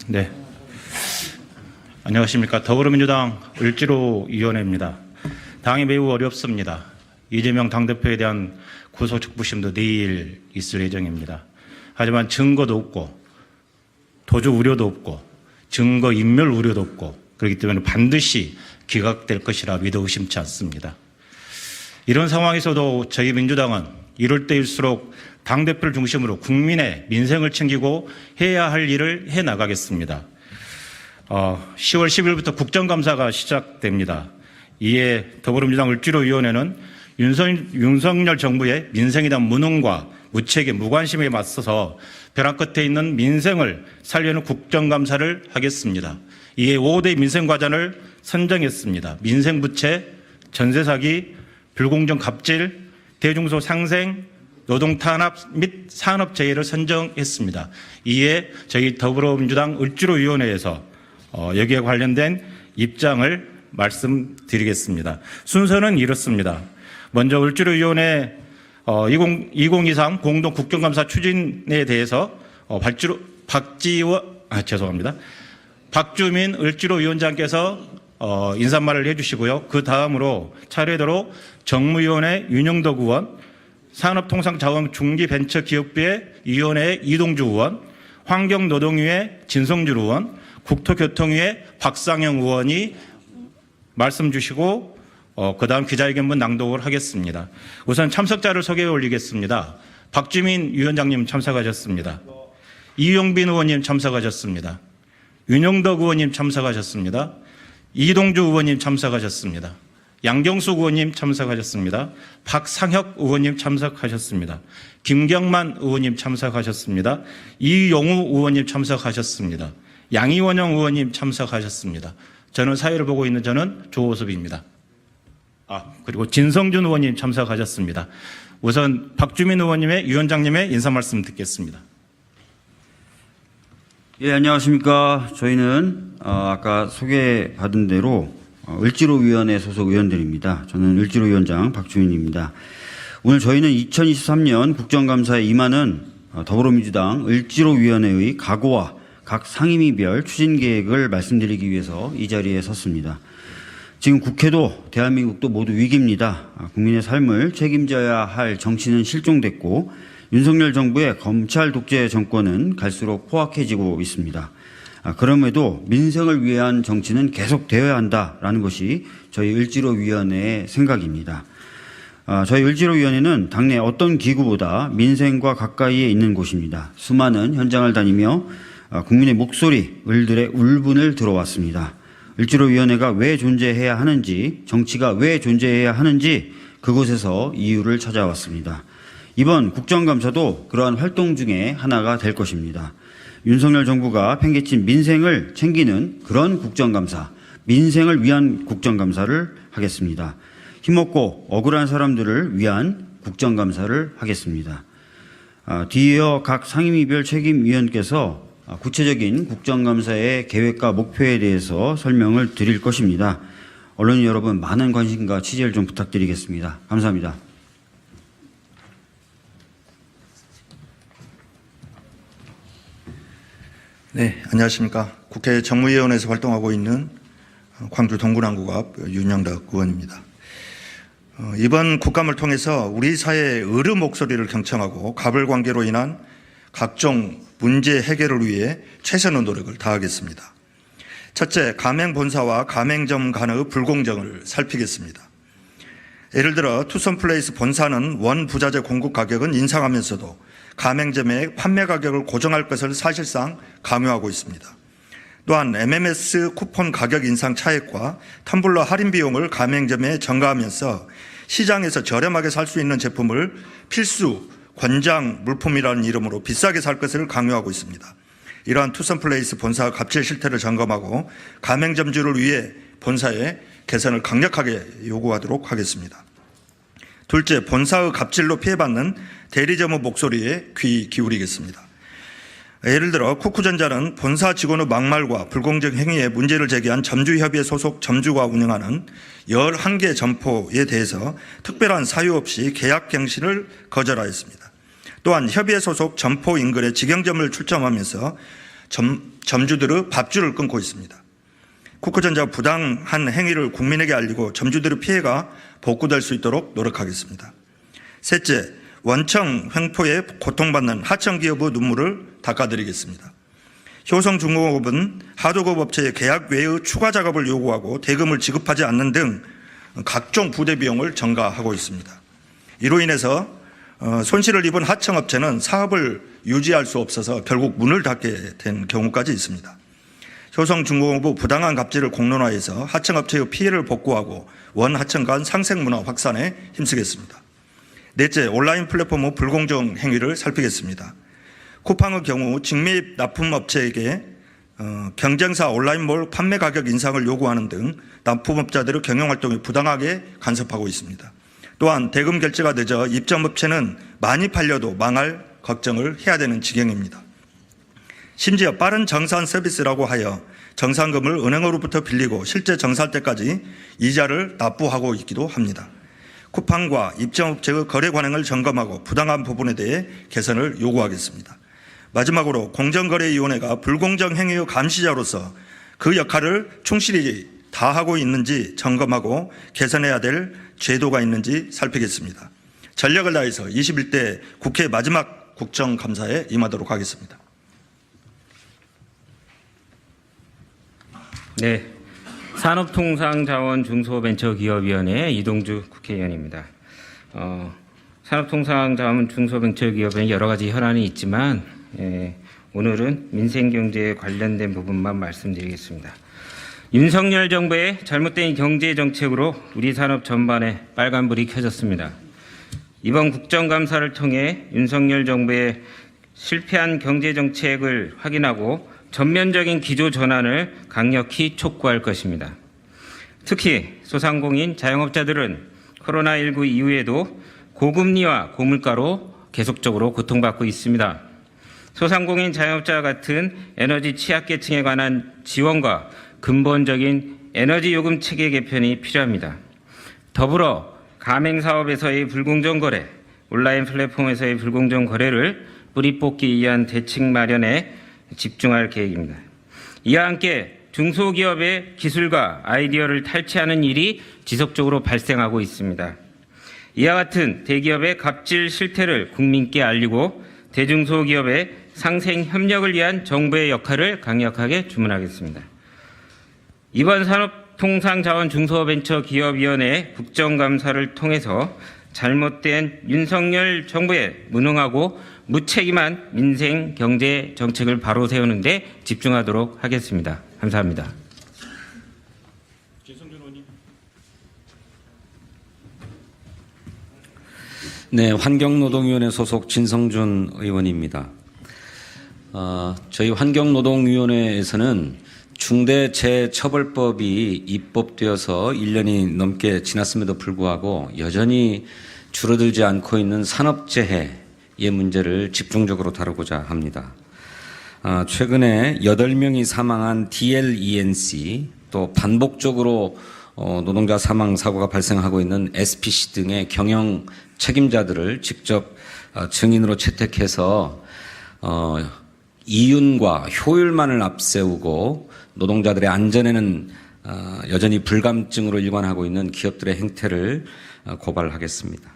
네. 안녕하십니까. 더불어민주당 을지로위원회입니다. 당이 매우 어렵습니다. 이재명 당대표에 대한 구속적부심도 내일 있을 예정입니다. 하지만 증거도 없고 도주 우려도 없고 증거 인멸 우려도 없고 그렇기 때문에 반드시 기각될 것이라 믿어 의심치 않습니다. 이런 상황에서도 저희 민주당은 이럴 때일수록 당대표를 중심으로 국민의 민생을 챙기고 해야 할 일을 해나가겠습니다. 10월 10일부터 국정감사가 시작됩니다. 이에 더불어민주당 을지로위원회는 윤석열 정부의 민생에 대한 무능과 무책임, 무관심에 맞서서 벼랑 끝에 있는 민생을 살리는 국정감사를 하겠습니다. 이에 5대 민생과제를 선정했습니다. 민생부채, 전세사기, 불공정 갑질, 대중소 상생, 노동탄압 및 산업재해를 선정했습니다. 이에 저희 더불어민주당 을지로위원회에서 여기에 관련된 입장을 말씀드리겠습니다. 순서는 이렇습니다. 먼저 을지로위원회 2023 공동 국정감사 추진에 대해서 박주민 을지로위원장께서 인사말을 해주시고요. 그 다음으로 차례대로 정무위원회 윤영덕 의원, 산업통상자원중기벤처기업부의 위원회 이동주 의원, 환경노동위의 진성준 의원, 국토교통위의 박상영 의원이 말씀 주시고 그 다음 기자회견문 낭독을 하겠습니다. 우선 참석자를 소개해 올리겠습니다. 박주민 위원장님 참석하셨습니다. 이용빈 의원님 참석하셨습니다. 윤영덕 의원님 참석하셨습니다. 이동주 의원님 참석하셨습니다. 양경숙 의원님 참석하셨습니다. 박상혁 의원님 참석하셨습니다. 김경만 의원님 참석하셨습니다. 이용우 의원님 참석하셨습니다. 양이원영 의원님 참석하셨습니다. 저는 사회를 보고 있는 저는 조호섭입니다. 그리고 진성준 의원님 참석하셨습니다. 우선 박주민 의원님의 위원장님의 인사 말씀 듣겠습니다. 예, 안녕하십니까. 저희는 아까 소개받은 대로 을지로위원회 소속 의원들입니다. 저는 을지로위원장 박주민입니다. 오늘 저희는 2023년 국정감사에 임하는 더불어민주당 을지로위원회의 각오와 각 상임위별 추진계획을 말씀드리기 위해서 이 자리에 섰습니다. 지금 국회도 대한민국도 모두 위기입니다. 국민의 삶을 책임져야 할 정치는 실종됐고 윤석열 정부의 검찰 독재 정권은 갈수록 포악해지고 있습니다. 그럼에도 민생을 위한 정치는 계속되어야 한다라는 것이 저희 을지로위원회의 생각입니다. 저희 을지로위원회는 당내 어떤 기구보다 민생과 가까이에 있는 곳입니다. 수많은 현장을 다니며 국민의 목소리, 을들의 울분을 들어왔습니다. 을지로위원회가 왜 존재해야 하는지, 정치가 왜 존재해야 하는지 그곳에서 이유를 찾아왔습니다. 이번 국정감사도 그러한 활동 중에 하나가 될 것입니다. 윤석열 정부가 팽개친 민생을 챙기는 그런 국정감사, 민생을 위한 국정감사를 하겠습니다. 힘없고 억울한 사람들을 위한 국정감사를 하겠습니다. 뒤이어 각 상임위별 책임위원께서 구체적인 국정감사의 계획과 목표에 대해서 설명을 드릴 것입니다. 언론인 여러분 많은 관심과 취재를 좀 부탁드리겠습니다. 감사합니다. 네, 안녕하십니까. 국회 정무위원회에서 활동하고 있는 광주 동구남구갑 윤영덕 의원입니다. 이번 국감을 통해서 우리 사회의 어려 목소리를 경청하고 갑을 관계로 인한 각종 문제 해결을 위해 최선의 노력을 다하겠습니다. 첫째, 가맹본사와 가맹점 간의 불공정을 살피겠습니다. 예를 들어 투썸플레이스 본사는 원부자재 공급 가격은 인상하면서도 가맹점의 판매 가격을 고정할 것을 사실상 강요하고 있습니다. 또한 MMS 쿠폰 가격 인상 차액과 텀블러 할인 비용을 가맹점에 전가하면서 시장에서 저렴하게 살 수 있는 제품을 필수 권장 물품이라는 이름으로 비싸게 살 것을 강요하고 있습니다. 이러한 투썸플레이스 본사 갑질 실태를 점검하고 가맹점주를 위해 본사의 개선을 강력하게 요구하도록 하겠습니다. 둘째, 본사의 갑질로 피해받는 대리점의 목소리에 귀 기울이겠습니다. 예를 들어 쿠쿠전자는 본사 직원의 막말과 불공정 행위에 문제를 제기한 점주협의회 소속 점주가 운영하는 11개 점포에 대해서 특별한 사유 없이 계약 갱신을 거절하였습니다. 또한 협의회 소속 점포 인근에 직영점을 출점하면서 점주들의 밥줄을 끊고 있습니다. 쿠커전자 부당한 행위를 국민에게 알리고 점주들의 피해가 복구될 수 있도록 노력하겠습니다. 셋째, 원청 횡포에 고통받는 하청 기업의 눈물을 닦아드리겠습니다. 효성중공업은 하도급 업체의 계약 외의 추가 작업을 요구하고 대금을 지급하지 않는 등 각종 부대 비용을 전가하고 있습니다. 이로 인해서 손실을 입은 하청업체는 사업을 유지할 수 없어서 결국 문을 닫게 된 경우까지 있습니다. 효성중공업의 부당한 갑질을 공론화해서 하청업체의 피해를 복구하고 원하청 간 상생문화 확산에 힘쓰겠습니다. 넷째, 온라인 플랫폼의 불공정 행위를 살피겠습니다. 쿠팡의 경우 직매입 납품업체에게 경쟁사 온라인몰 판매 가격 인상을 요구하는 등 납품업자들의 경영활동이 부당하게 간섭하고 있습니다. 또한 대금 결제가 늦어 입점업체는 많이 팔려도 망할 걱정을 해야 되는 지경입니다. 심지어 빠른 정산 서비스라고 하여 정산금을 은행으로부터 빌리고 실제 정산 때까지 이자를 납부하고 있기도 합니다. 쿠팡과 입점업체의 거래 관행을 점검하고 부당한 부분에 대해 개선을 요구하겠습니다. 마지막으로 공정거래위원회가 불공정 행위의 감시자로서 그 역할을 충실히 다하고 있는지 점검하고 개선해야 될 제도가 있는지 살피겠습니다. 전력을 다해서 21대 국회 마지막 국정감사에 임하도록 하겠습니다. 네, 산업통상자원중소벤처기업위원회 이동주 국회의원입니다. 산업통상자원중소벤처기업에 여러 가지 현안이 있지만 오늘은 민생경제에 관련된 부분만 말씀드리겠습니다. 윤석열 정부의 잘못된 경제정책으로 우리 산업 전반에 빨간불이 켜졌습니다. 이번 국정감사를 통해 윤석열 정부의 실패한 경제정책을 확인하고 전면적인 기조 전환을 강력히 촉구할 것입니다. 특히 소상공인 자영업자들은 코로나19 이후에도 고금리와 고물가로 계속적으로 고통받고 있습니다. 소상공인 자영업자와 같은 에너지 취약계층에 관한 지원과 근본적인 에너지 요금 체계 개편이 필요합니다. 더불어 가맹사업에서의 불공정 거래, 온라인 플랫폼에서의 불공정 거래를 뿌리 뽑기 위한 대책 마련에 집중할 계획입니다. 이와 함께 중소기업의 기술과 아이디어를 탈취하는 일이 지속적으로 발생하고 있습니다. 이와 같은 대기업의 갑질 실태를 국민께 알리고 대중소기업의 상생 협력을 위한 정부의 역할을 강력하게 주문하겠습니다. 이번 산업통상자원중소벤처기업위원회 국정감사를 통해서 잘못된 윤석열 정부의 무능하고 무책임한 민생 경제 정책을 바로 세우는 데 집중하도록 하겠습니다. 감사합니다. 네, 환경노동위원회 소속 진성준 의원입니다. 저희 환경노동위원회에서는 중대재해처벌법이 입법되어서 1년이 넘게 지났음에도 불구하고 여전히 줄어들지 않고 있는 산업재해의 문제를 집중적으로 다루고자 합니다. 최근에 8명이 사망한 DLENC, 또 반복적으로 노동자 사망 사고가 발생하고 있는 SPC 등의 경영 책임자들을 직접 증인으로 채택해서 이윤과 효율만을 앞세우고 노동자들의 안전에는 여전히 불감증으로 일관하고 있는 기업들의 행태를 고발하겠습니다.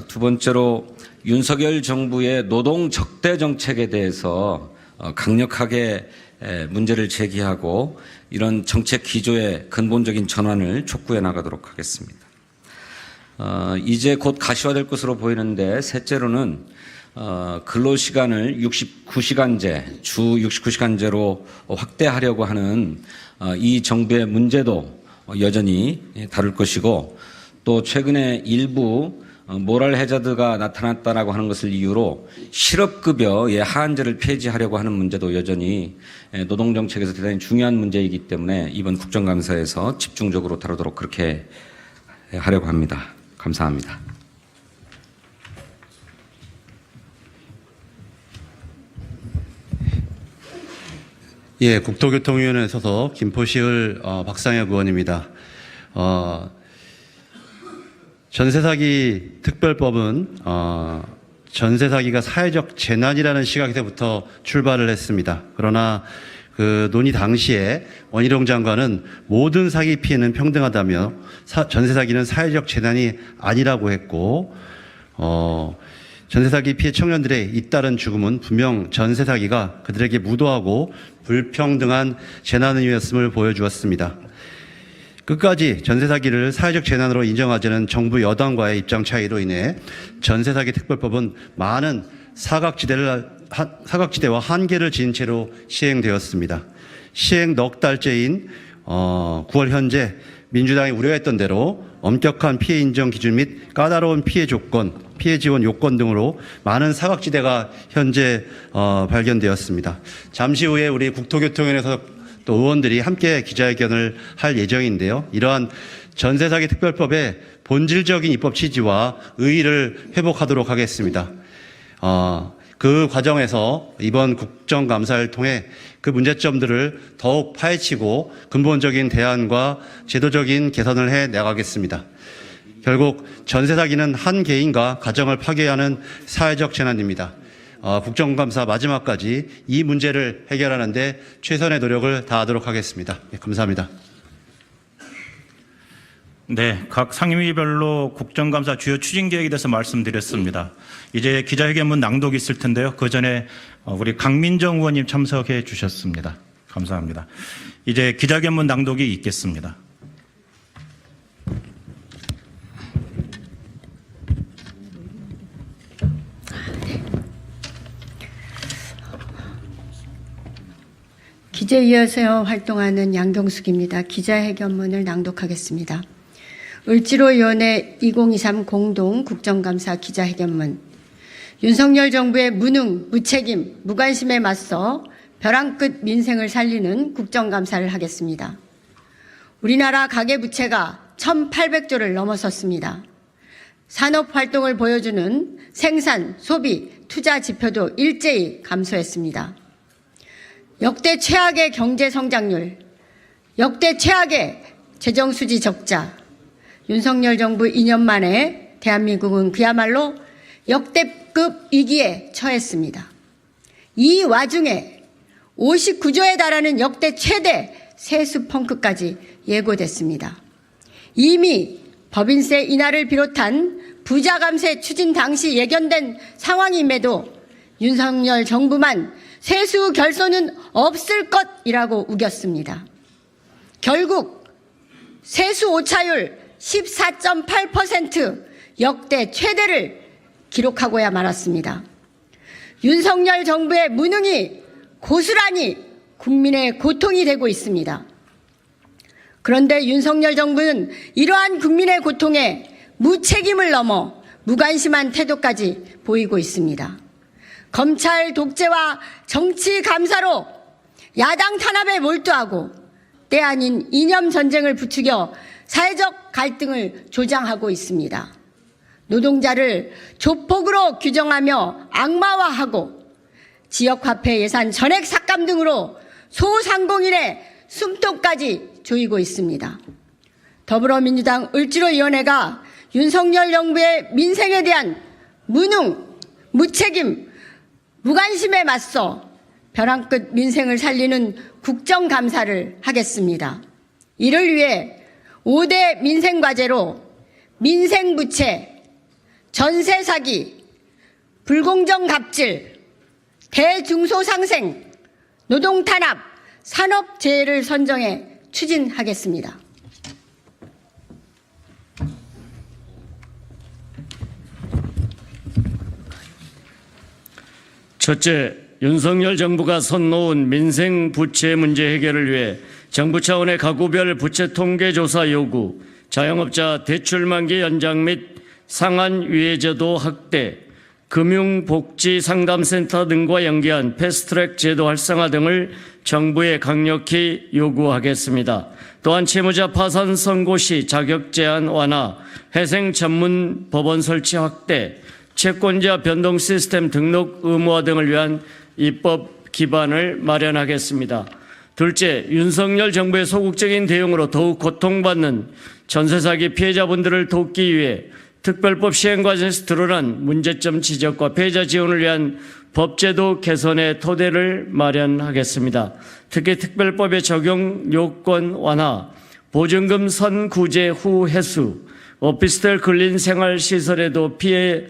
두 번째로 윤석열 정부의 노동 적대 정책에 대해서 강력하게 문제를 제기하고 이런 정책 기조의 근본적인 전환을 촉구해 나가도록 하겠습니다. 이제 곧 가시화될 것으로 보이는데 셋째로는 근로시간을 69시간제, 주 69시간제로 확대하려고 하는 이 정부의 문제도 여전히 다룰 것이고 또 최근에 일부 모랄 해저드가 나타났다라고 하는 것을 이유로 실업급여의 하한제를 폐지하려고 하는 문제도 여전히 노동정책에서 대단히 중요한 문제이기 때문에 이번 국정감사에서 집중적으로 다루도록 그렇게 하려고 합니다. 감사합니다. 예, 국토교통위원회 소속 김포시을 박상혁 의원입니다. 전세사기 특별법은 전세 사기가 사회적 재난이라는 시각에서부터 출발을 했습니다. 그러나 그 논의 당시에 원희룡 장관은 모든 사기 피해는 평등하다며 전세 사기는 사회적 재난이 아니라고 했고, 전세 사기 피해 청년들의 잇따른 죽음은 분명 전세 사기가 그들에게 무도하고 불평등한 재난이었음을 보여주었습니다. 끝까지 전세 사기를 사회적 재난으로 인정하자는 정부 여당과의 입장 차이로 인해 전세 사기 특별법은 많은 사각지대와 한계를 지닌 채로 시행되었습니다. 시행 넉 달째인 9월 현재 민주당이 우려했던 대로 엄격한 피해 인정 기준 및 까다로운 피해 조건, 피해 지원 요건 등으로 많은 사각지대가 현재 발견되었습니다. 잠시 후에 우리 국토교통위원회에서 또 의원들이 함께 기자회견을 할 예정인데요. 이러한 전세 사기 특별법의 본질적인 입법 취지와 의의를 회복하도록 하겠습니다. 그 과정에서 이번 국정감사를 통해 그 문제점들을 더욱 파헤치고 근본적인 대안과 제도적인 개선을 해 나가겠습니다. 결국 전세 사기는 한 개인과 가정을 파괴하는 사회적 재난입니다. 국정감사 마지막까지 이 문제를 해결하는 데 최선의 노력을 다하도록 하겠습니다. 네, 감사합니다. 네, 각 상임위별로 국정감사 주요 추진 계획에 대해서 말씀드렸습니다. 이제 기자회견문 낭독이 있을 텐데요. 그 전에 우리 강민정 의원님 참석해 주셨습니다. 감사합니다. 이제 기자회견문 낭독이 있겠습니다. 기재위에서 활동하는 양경숙입니다. 기자회견문을 낭독하겠습니다. 을지로위원회 2023 공동 국정감사 기자회견문. 윤석열 정부의 무능, 무책임, 무관심에 맞서 벼랑 끝 민생을 살리는 국정감사를 하겠습니다. 우리나라 가계부채가 1,800조를 넘어섰습니다. 산업활동을 보여주는 생산, 소비, 투자 지표도 일제히 감소했습니다. 역대 최악의 경제 성장률, 역대 최악의 재정수지 적자, 윤석열 정부 2년 만에 대한민국은 그야말로 역대급 위기에 처했습니다. 이 와중에 59조에 달하는 역대 최대 세수 펑크까지 예고됐습니다. 이미 법인세 인하를 비롯한 부자 감세 추진 당시 예견된 상황임에도 윤석열 정부만 세수 결손은 없을 것이라고 우겼습니다. 결국 세수 오차율 14.8% 역대 최대를 기록하고야 말았습니다. 윤석열 정부의 무능이 고스란히 국민의 고통이 되고 있습니다. 그런데 윤석열 정부는 이러한 국민의 고통에 무책임을 넘어 무관심한 태도까지 보이고 있습니다. 검찰 독재와 정치 감사로 야당 탄압에 몰두하고 때 아닌 이념 전쟁을 부추겨 사회적 갈등을 조장하고 있습니다. 노동자를 조폭으로 규정하며 악마화하고 지역화폐 예산 전액 삭감 등으로 소상공인의 숨통까지 조이고 있습니다. 더불어민주당 을지로위원회가 윤석열 정부의 민생에 대한 무능, 무책임, 무관심에 맞서 벼랑 끝 민생을 살리는 국정감사를 하겠습니다. 이를 위해 5대 민생과제로 민생부채, 전세사기, 불공정 갑질, 대중소상생, 노동탄압, 산업재해를 선정해 추진하겠습니다. 첫째, 윤석열 정부가 선 놓은 민생 부채 문제 해결을 위해 정부 차원의 가구별 부채 통계 조사 요구, 자영업자 대출 만기 연장 및 상한 유예제도 확대, 금융복지상담센터 등과 연계한 패스트트랙 제도 활성화 등을 정부에 강력히 요구하겠습니다. 또한 채무자 파산 선고 시 자격 제한 완화, 회생 전문 법원 설치 확대, 채권자 변동 시스템 등록 의무화 등을 위한 입법 기반을 마련하겠습니다. 둘째, 윤석열 정부의 소극적인 대응으로 더욱 고통받는 전세 사기 피해자분들을 돕기 위해 특별법 시행 과정에서 드러난 문제점 지적과 피해자 지원을 위한 법제도 개선의 토대를 마련하겠습니다. 특히 특별법의 적용 요건 완화, 보증금 선구제 후 회수, 오피스텔 근린생활시설에도 피해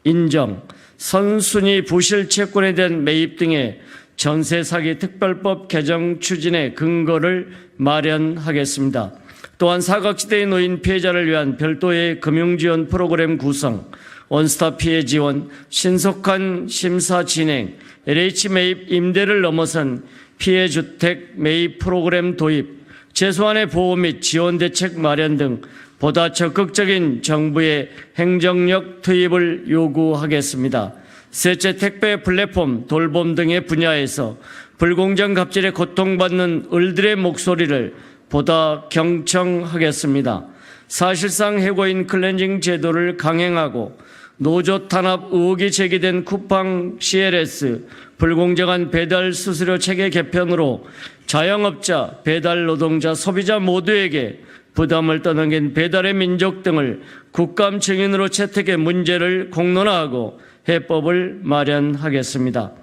인정, 선순위 부실 채권에 대한 매입 등의 전세 사기 특별법 개정 추진의 근거를 마련하겠습니다. 또한 사각지대에 놓인 피해자를 위한 별도의 금융지원 프로그램 구성, 원스톱 피해 지원, 신속한 심사 진행, LH 매입 임대를 넘어선 피해주택 매입 프로그램 도입, 최소한의 보호 및 지원 대책 마련 등 보다 적극적인 정부의 행정력 투입을 요구하겠습니다. 셋째, 택배 플랫폼, 돌봄 등의 분야에서 불공정 갑질에 고통받는 을들의 목소리를 보다 경청하겠습니다. 사실상 해고인 클렌징 제도를 강행하고 노조 탄압 의혹이 제기된 쿠팡 CLS 불공정한 배달 수수료 체계 개편으로 자영업자, 배달 노동자, 소비자 모두에게 부담을 떠넘긴 배달의 민족 등을 국감 증인으로 채택해 문제를 공론화하고 해법을 마련하겠습니다.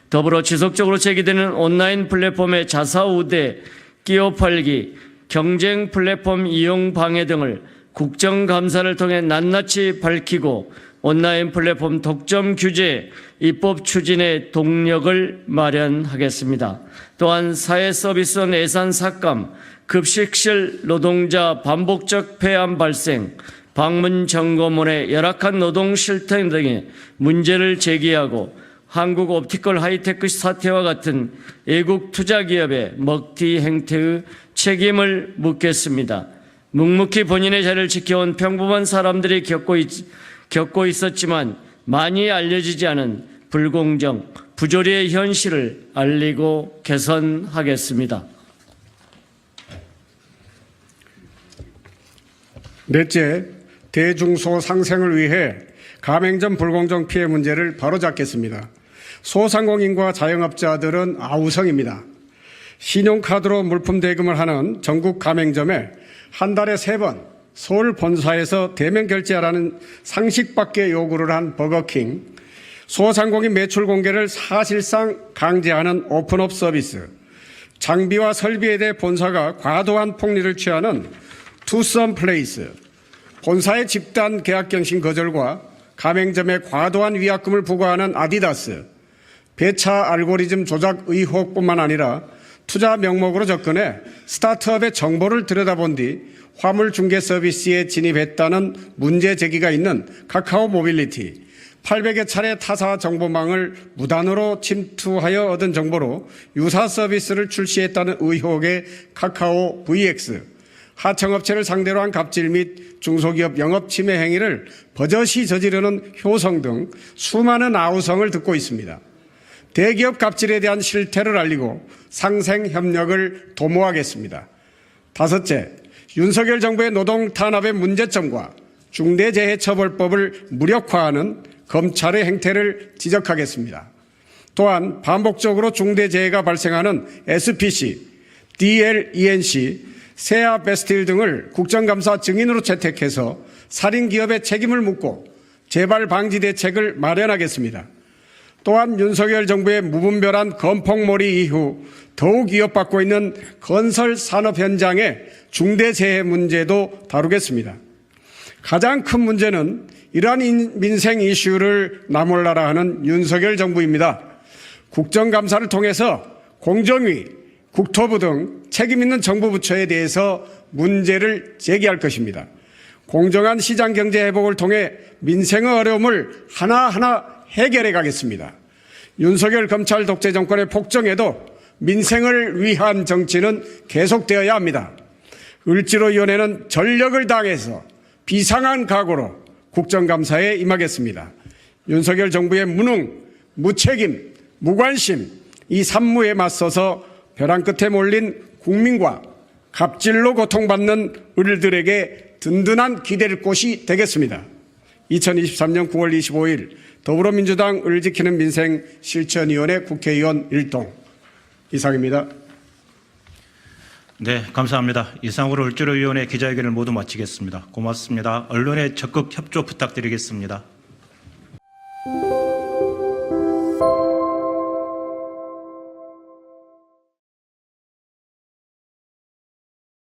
더불어 지속적으로 제기되는 온라인 플랫폼의 자사 우대, 끼워 팔기, 경쟁 플랫폼 이용 방해 등을 국정감사를 통해 낱낱이 밝히고 온라인 플랫폼 독점 규제 입법 추진의 동력을 마련하겠습니다. 또한 사회서비스원 예산 삭감, 급식실 노동자 반복적 폐암 발생, 방문 점검원의 열악한 노동 실태 등의 문제를 제기하고 한국 옵티컬 하이테크 사태와 같은 외국 투자 기업의 먹튀 행태의 책임을 묻겠습니다. 묵묵히 본인의 자리를 지켜온 평범한 사람들이 겪고 있었지만 많이 알려지지 않은 불공정, 부조리의 현실을 알리고 개선하겠습니다. 넷째, 대중소 상생을 위해 가맹점 불공정 피해 문제를 바로잡겠습니다. 소상공인과 자영업자들은 아우성입니다. 신용카드로 물품 대금을 하는 전국 가맹점에 한 달에 3번 서울 본사에서 대면 결제하라는 상식밖의 요구를 한 버거킹, 소상공인 매출 공개를 사실상 강제하는 오픈업 서비스, 장비와 설비에 대해 본사가 과도한 폭리를 취하는 투썸 플레이스, 본사의 집단 계약 경신 거절과 가맹점에 과도한 위약금을 부과하는 아디다스, 배차 알고리즘 조작 의혹뿐만 아니라 투자 명목으로 접근해 스타트업의 정보를 들여다본 뒤 화물 중개 서비스에 진입했다는 문제 제기가 있는 카카오 모빌리티, 800여 차례 타사 정보망을 무단으로 침투하여 얻은 정보로 유사 서비스를 출시했다는 의혹의 카카오 VX, 하청업체를 상대로 한 갑질 및 중소기업 영업 침해 행위를 버젓이 저지르는 효성 등 수많은 아우성을 듣고 있습니다. 대기업 갑질에 대한 실태를 알리고 상생 협력을 도모하겠습니다. 다섯째, 윤석열 정부의 노동 탄압의 문제점과 중대재해처벌법을 무력화하는 검찰의 행태를 지적하겠습니다. 또한 반복적으로 중대재해가 발생하는 SPC, DLENC, 세아 베스틸 등을 국정감사 증인으로 채택해서 살인기업의 책임을 묻고 재발 방지 대책을 마련하겠습니다. 또한 윤석열 정부의 무분별한 건폭몰이 이후 더욱 위협받고 있는 건설 산업 현장의 중대재해 문제도 다루겠습니다. 가장 큰 문제는 이러한 민생 이슈를 나몰라라 하는 윤석열 정부입니다. 국정감사를 통해서 공정위, 국토부 등 책임 있는 정부 부처에 대해서 문제를 제기할 것입니다. 공정한 시장 경제 회복을 통해 민생의 어려움을 하나하나 해결해 가겠습니다. 윤석열 검찰 독재 정권의 폭정에도 민생을 위한 정치는 계속되어야 합니다. 을지로위원회는 전력을 다해서 비상한 각오로 국정감사에 임하겠습니다. 윤석열 정부의 무능, 무책임, 무관심 이 산무에 맞서서 벼랑 끝에 몰린 국민과 갑질로 고통받는 을들에게 든든한 기댈 곳이 되겠습니다. 2023년 9월 25일 더불어민주당 을 지키는 민생 실천위원회 국회의원 일동 이상입니다. 네, 감사합니다. 이상으로 을지로위원회 기자회견을 모두 마치겠습니다. 고맙습니다. 언론의 적극 협조 부탁드리겠습니다.